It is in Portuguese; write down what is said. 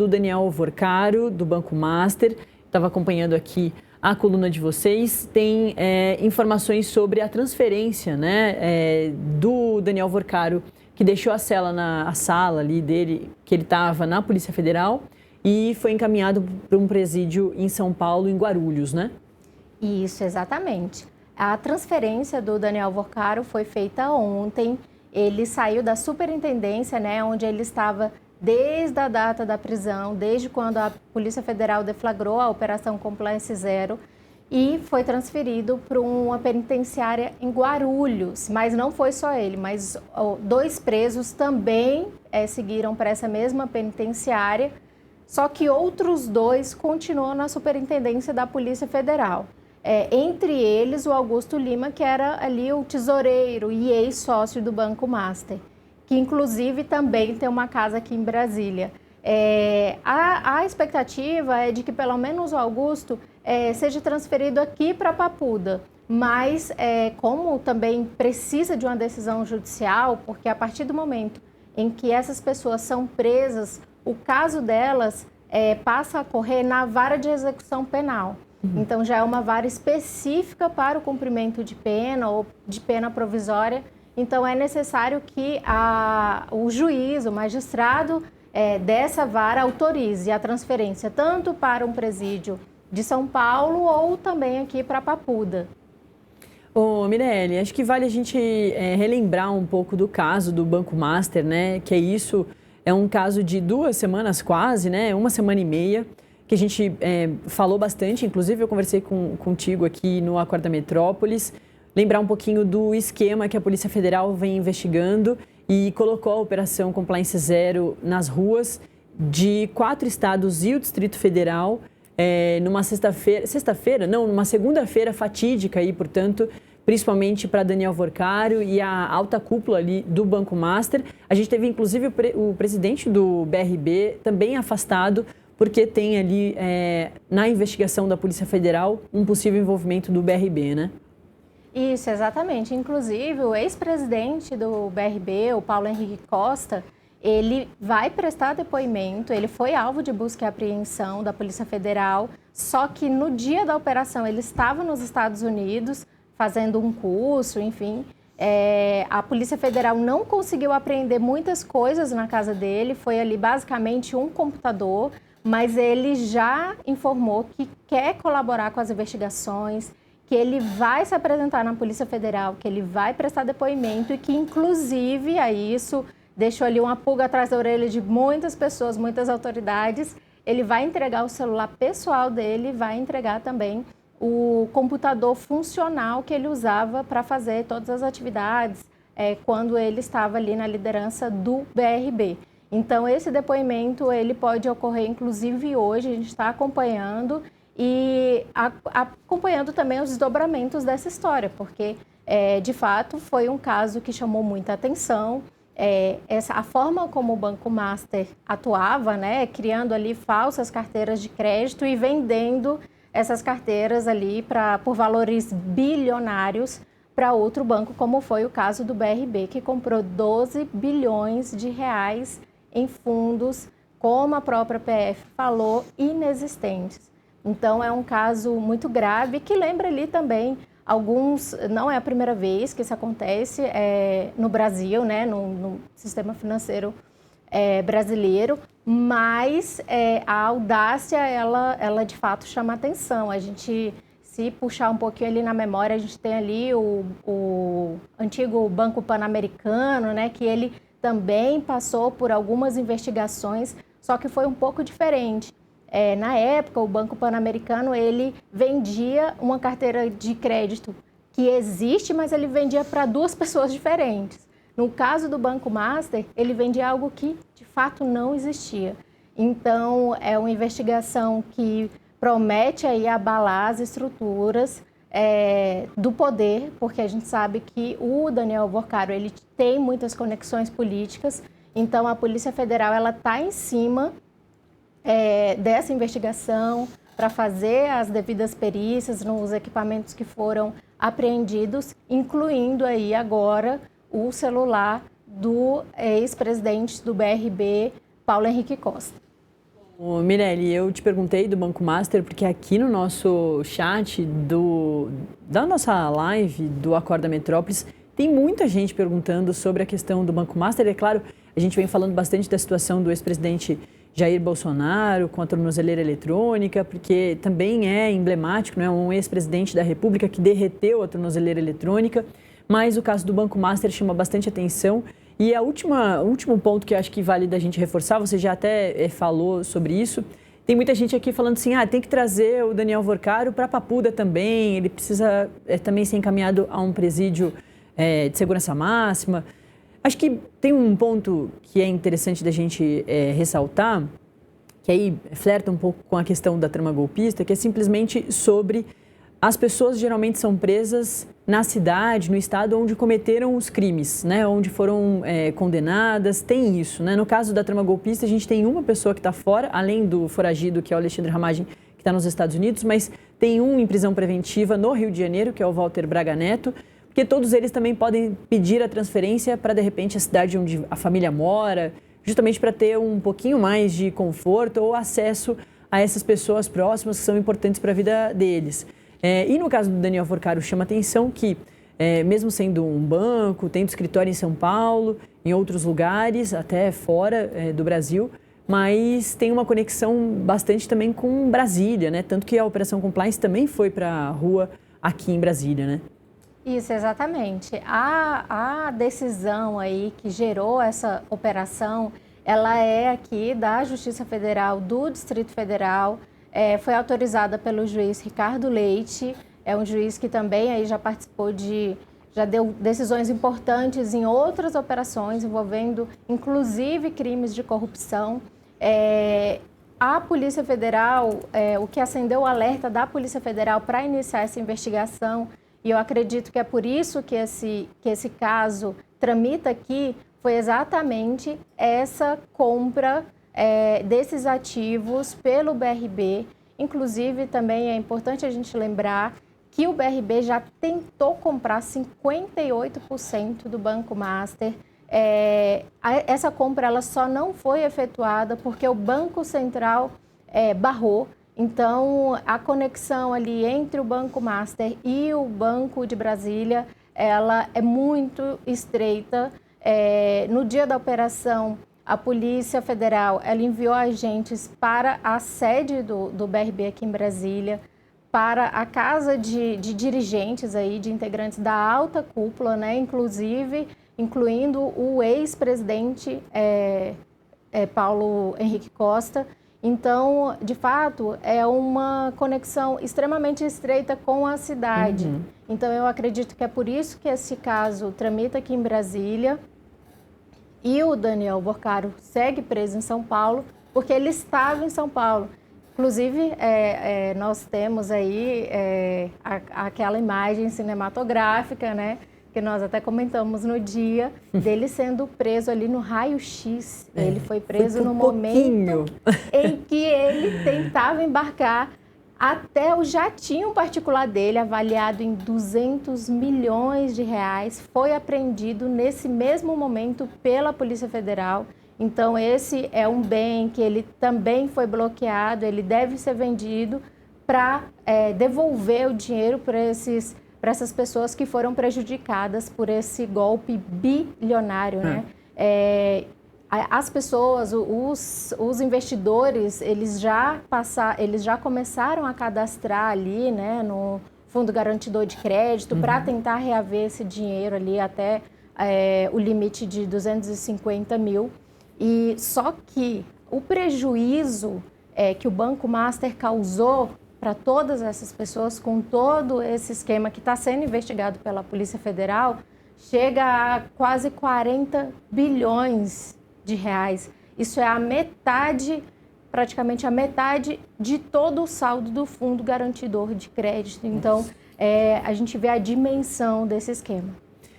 do Daniel Vorcaro, do Banco Master. Estava acompanhando aqui a coluna de vocês. Tem informações sobre a transferência, né, do Daniel Vorcaro, que deixou a sala ali dele, que ele estava na Polícia Federal, e foi encaminhado para um presídio em São Paulo, em Guarulhos, né? Isso, exatamente. A transferência do Daniel Vorcaro foi feita ontem. Ele saiu da superintendência, né, onde ele estava desde a data da prisão, desde quando a Polícia Federal deflagrou a Operação Compliance Zero, e foi transferido para uma penitenciária em Guarulhos. Mas não foi só ele, mas 2 presos também seguiram para essa mesma penitenciária, só que outros 2 continuam na superintendência da Polícia Federal. Entre eles, o Augusto Lima, que era ali o tesoureiro e ex-sócio do Banco Master, que inclusive também tem uma casa aqui em Brasília. A expectativa é de que pelo menos o Augusto seja transferido aqui para Papuda, mas como também precisa de uma decisão judicial, porque a partir do momento em que essas pessoas são presas, o caso delas passa a correr na vara de execução penal. Então, já é uma vara específica para o cumprimento de pena ou de pena provisória. Então, é necessário que o juiz, o magistrado dessa vara autorize a transferência tanto para um presídio de São Paulo ou também aqui para Papuda. Ô, Mirelle, acho que vale a gente relembrar um pouco do caso do Banco Master, né? Que é um caso de 2 semanas quase, né? 1 semana e meia, que a gente falou bastante, inclusive eu conversei contigo aqui no Acorda Metrópolis, lembrar um pouquinho do esquema que a Polícia Federal vem investigando e colocou a Operação Compliance Zero nas ruas de 4 estados e o Distrito Federal numa numa segunda-feira fatídica aí, portanto, principalmente para Daniel Vorcaro e a alta cúpula ali do Banco Master. A gente teve inclusive o presidente do BRB também afastado, porque tem ali, na investigação da Polícia Federal, um possível envolvimento do BRB, né? Isso, exatamente. Inclusive, o ex-presidente do BRB, o Paulo Henrique Costa, ele vai prestar depoimento, ele foi alvo de busca e apreensão da Polícia Federal, só que no dia da operação ele estava nos Estados Unidos fazendo um curso, enfim. A Polícia Federal não conseguiu apreender muitas coisas na casa dele, foi ali basicamente um computador, mas ele já informou que quer colaborar com as investigações, que ele vai se apresentar na Polícia Federal, que ele vai prestar depoimento e que, inclusive, isso deixou ali uma pulga atrás da orelha de muitas pessoas, muitas autoridades. Ele vai entregar o celular pessoal dele, vai entregar também o computador funcional que ele usava para fazer todas as atividades quando ele estava ali na liderança do BRB. Então, esse depoimento ele pode ocorrer, inclusive, hoje, a gente está acompanhando e acompanhando também os desdobramentos dessa história, porque, de fato, foi um caso que chamou muita atenção. A forma como o Banco Master atuava, né, criando ali falsas carteiras de crédito e vendendo essas carteiras ali por valores bilionários para outro banco, como foi o caso do BRB, que comprou 12 bilhões de reais em fundos, como a própria PF falou, inexistentes. Então, é um caso muito grave que lembra ali também não é a primeira vez que isso acontece no Brasil, né, no sistema financeiro brasileiro, mas a audácia, ela de fato chama atenção. A gente, se puxar um pouquinho ali na memória, a gente tem ali o antigo Banco Pan-Americano, né, que ele também passou por algumas investigações, só que foi um pouco diferente. Na época, o Banco Pan-Americano, ele vendia uma carteira de crédito que existe, mas ele vendia para 2 pessoas diferentes. No caso do Banco Master, ele vendia algo que, de fato, não existia. Então, é uma investigação que promete aí abalar as estruturas do poder, porque a gente sabe que o Daniel Vorcaro, ele tem muitas conexões políticas, então a Polícia Federal ela está em cima dessa investigação para fazer as devidas perícias nos equipamentos que foram apreendidos, incluindo aí agora o celular do ex-presidente do BRB, Paulo Henrique Costa. Ô, Mirelle, eu te perguntei do Banco Master porque aqui no nosso chat da nossa live do Acorda Metrópolis tem muita gente perguntando sobre a questão do Banco Master. É claro, a gente vem falando bastante da situação do ex-presidente Jair Bolsonaro com a tornozeleira eletrônica, porque também é emblemático, né? Um ex-presidente da República que derreteu a tornozeleira eletrônica, mas o caso do Banco Master chama bastante atenção. E o último ponto que eu acho que vale da gente reforçar, você já até falou sobre isso, tem muita gente aqui falando assim, tem que trazer o Daniel Worcaro para Papuda também, ele precisa também ser encaminhado a um presídio de segurança máxima. Acho que tem um ponto que é interessante da gente ressaltar, que aí flerta um pouco com a questão da trama golpista, que é simplesmente sobre as pessoas geralmente são presas na cidade, no estado onde cometeram os crimes, né? Onde foram condenadas, tem isso, né? No caso da trama golpista, a gente tem uma pessoa que está fora, além do foragido, que é o Alexandre Ramagem, que está nos Estados Unidos, mas tem um em prisão preventiva no Rio de Janeiro, que é o Walter Braga Neto, porque todos eles também podem pedir a transferência para, de repente, a cidade onde a família mora, justamente para ter um pouquinho mais de conforto ou acesso a essas pessoas próximas que são importantes para a vida deles. E no caso do Daniel Worcaro, chama atenção que, mesmo sendo um banco, tendo escritório em São Paulo, em outros lugares, até fora do Brasil, mas tem uma conexão bastante também com Brasília, né? Tanto que a Operação Compliance também foi para a rua aqui em Brasília, né? Isso, exatamente. A decisão aí que gerou essa operação, ela é aqui da Justiça Federal do Distrito Federal, foi autorizada pelo juiz Ricardo Leite, é um juiz que também aí já participou já deu decisões importantes em outras operações envolvendo, inclusive, crimes de corrupção. A Polícia Federal, o que acendeu o alerta da Polícia Federal para iniciar essa investigação, e eu acredito que é por isso que esse caso tramita aqui, foi exatamente essa compra desses ativos pelo BRB. Inclusive, também é importante a gente lembrar que o BRB já tentou comprar 58% do Banco Master. Essa compra ela só não foi efetuada porque o Banco Central barrou. Então, a conexão ali entre o Banco Master e o Banco de Brasília, ela é muito estreita. No dia da operação, a Polícia Federal ela enviou agentes para a sede do BRB aqui em Brasília, para a casa de dirigentes, aí, de integrantes da alta cúpula, né, incluindo o ex-presidente Paulo Henrique Costa. Então, de fato, é uma conexão extremamente estreita com a cidade. Uhum. Então, eu acredito que é por isso que esse caso tramita aqui em Brasília e o Daniel Worcaro segue preso em São Paulo, porque ele estava em São Paulo. Inclusive, nós temos aí aquela imagem cinematográfica, né? Que nós até comentamos no dia, dele sendo preso ali no raio-x. Ele foi preso no momento em que ele tentava embarcar até o jatinho particular dele, avaliado em 200 milhões de reais, foi apreendido nesse mesmo momento pela Polícia Federal. Então, esse é um bem que ele também foi bloqueado, ele deve ser vendido para devolver o dinheiro para essas pessoas que foram prejudicadas por esse golpe bilionário, né? As pessoas, os investidores, eles já começaram a cadastrar ali, né, no Fundo Garantidor de Crédito, para tentar reaver esse dinheiro ali até o limite de 250 mil. E só que o prejuízo que o Banco Master causou para todas essas pessoas, com todo esse esquema que está sendo investigado pela Polícia Federal, chega a quase 40 bilhões de reais. Isso é a metade, praticamente a metade de todo o saldo do Fundo Garantidor de Crédito. Então, a gente vê a dimensão desse esquema.